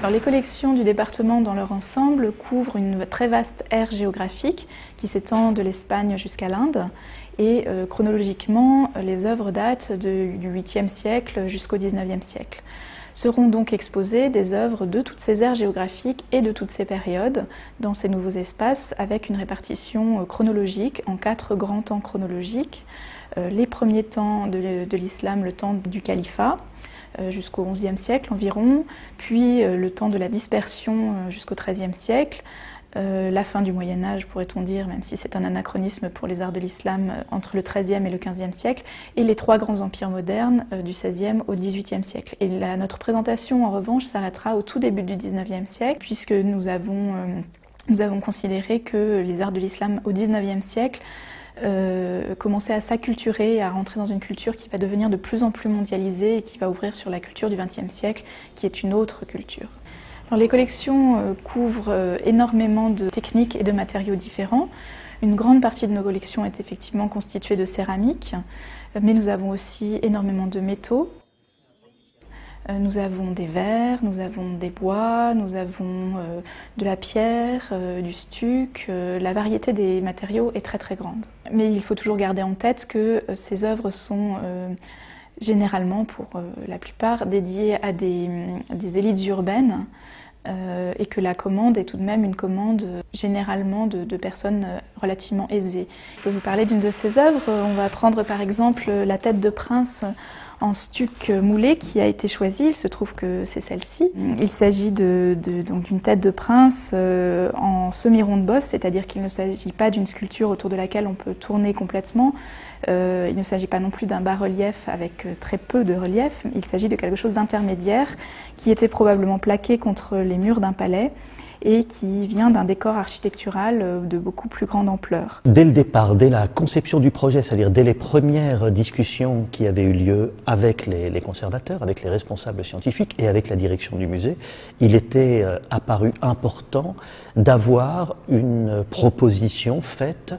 Alors, les collections du département dans leur ensemble couvrent une très vaste aire géographique qui s'étend de l'Espagne jusqu'à l'Inde. Et chronologiquement, les œuvres datent du 8e siècle jusqu'au 19e siècle. Seront donc exposées des œuvres de toutes ces aires géographiques et de toutes ces périodes dans ces nouveaux espaces avec une répartition chronologique en 4 grands temps chronologiques. Les premiers temps de l'islam, le temps du califat, jusqu'au XIe siècle environ, puis le temps de la dispersion jusqu'au XIIIe siècle, la fin du Moyen-Âge, pourrait-on dire, même si c'est un anachronisme pour les arts de l'islam, entre le XIIIe et le XVe siècle, et les 3 grands empires modernes du XVIe au XVIIIe siècle. Et notre présentation, en revanche, s'arrêtera au tout début du XIXe siècle, puisque nous avons considéré que les arts de l'islam au XIXe siècle commençaient à s'acculturer, à rentrer dans une culture qui va devenir de plus en plus mondialisée et qui va ouvrir sur la culture du XXe siècle, qui est une autre culture. Alors, les collections couvrent énormément de techniques et de matériaux différents. Une grande partie de nos collections est effectivement constituée de céramique, mais nous avons aussi énormément de métaux. Nous avons des verres, nous avons des bois, nous avons de la pierre, du stuc. La variété des matériaux est très très grande. Mais il faut toujours garder en tête que ces œuvres sont généralement, pour la plupart, dédiées à des élites urbaines et que la commande est tout de même une commande généralement de personnes relativement aisées. Je peux vous parler d'une de ces œuvres. On va prendre par exemple la tête de prince en stuc moulé qui a été choisie. Il se trouve que c'est celle-ci. Il s'agit donc d'une tête de prince en semi-ronde bosse, c'est-à-dire qu'il ne s'agit pas d'une sculpture autour de laquelle on peut tourner complètement. Il ne s'agit pas non plus d'un bas-relief avec très peu de relief. Il s'agit de quelque chose d'intermédiaire qui était probablement plaqué contre les murs d'un palais et qui vient d'un décor architectural de beaucoup plus grande ampleur. Dès le départ, dès la conception du projet, c'est-à-dire dès les premières discussions qui avaient eu lieu avec les conservateurs, avec les responsables scientifiques et avec la direction du musée, il était apparu important d'avoir une proposition faite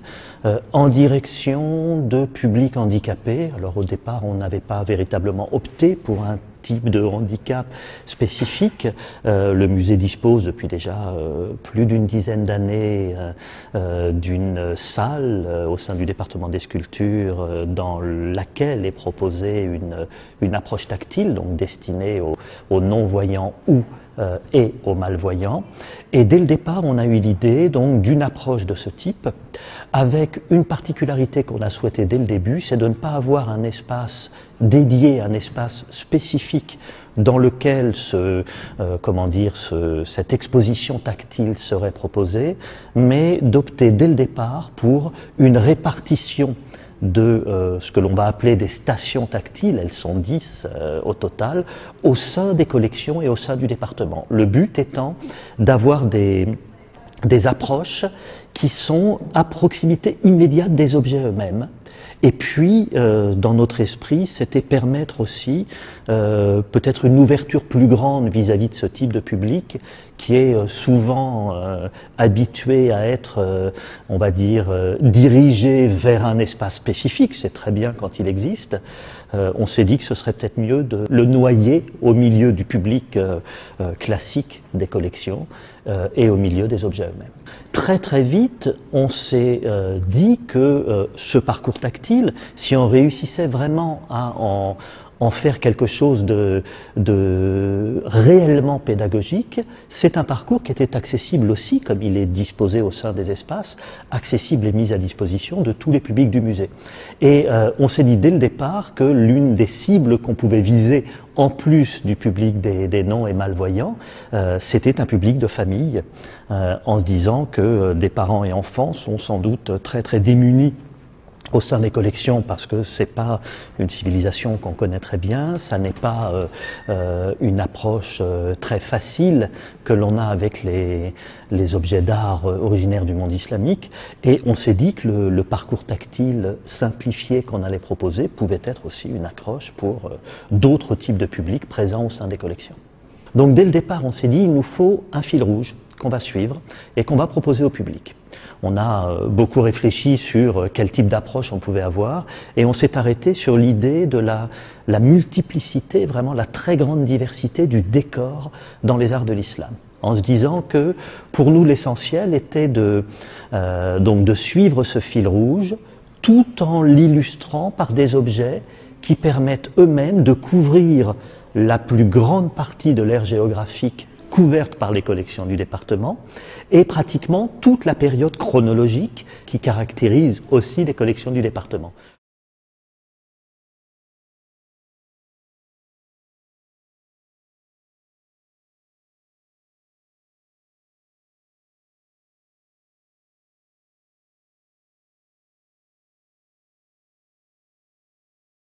en direction de publics handicapés. Alors au départ, on n'avait pas véritablement opté pour un type de handicap spécifique. Le musée dispose depuis déjà plus d'une dizaine d'années d'une salle au sein du département des sculptures dans laquelle est proposée une approche tactile, donc destinée aux non-voyants et aux malvoyants. Et dès le départ, on a eu l'idée donc d'une approche de ce type, avec une particularité qu'on a souhaité dès le début, c'est de ne pas avoir un espace dédié, un espace spécifique dans lequel cette exposition tactile serait proposée, mais d'opter dès le départ pour une répartition de ce que l'on va appeler des stations tactiles, elles sont 10 au total, au sein des collections et au sein du département. Le but étant d'avoir des approches qui sont à proximité immédiate des objets eux-mêmes. Et puis, dans notre esprit, c'était permettre aussi peut-être une ouverture plus grande vis-à-vis de ce type de public qui est souvent habitué à être, on va dire, dirigé vers un espace spécifique. C'est très bien quand il existe. On s'est dit que ce serait peut-être mieux de le noyer au milieu du public classique des collections et au milieu des objets eux-mêmes. Très très vite, on s'est dit que ce parcours tactile, si on réussissait vraiment à en faire quelque chose de réellement pédagogique, c'est un parcours qui était accessible aussi, comme il est disposé au sein des espaces, accessible et mis à disposition de tous les publics du musée. Et on s'est dit dès le départ que l'une des cibles qu'on pouvait viser, en plus du public des non et malvoyants, c'était un public de famille, en se disant que des parents et enfants sont sans doute très très démunis au sein des collections, parce que c'est pas une civilisation qu'on connaît très bien, ça n'est pas une approche très facile que l'on a avec les objets d'art originaires du monde islamique, et on s'est dit que le parcours tactile simplifié qu'on allait proposer pouvait être aussi une accroche pour d'autres types de publics présents au sein des collections. Donc dès le départ, on s'est dit il nous faut un fil rouge qu'on va suivre et qu'on va proposer au public. On a beaucoup réfléchi sur quel type d'approche on pouvait avoir et on s'est arrêté sur l'idée de la multiplicité, vraiment la très grande diversité du décor dans les arts de l'islam, en se disant que pour nous l'essentiel était donc de suivre ce fil rouge tout en l'illustrant par des objets qui permettent eux-mêmes de couvrir la plus grande partie de l'aire géographique couverte par les collections du département et pratiquement toute la période chronologique qui caractérise aussi les collections du département.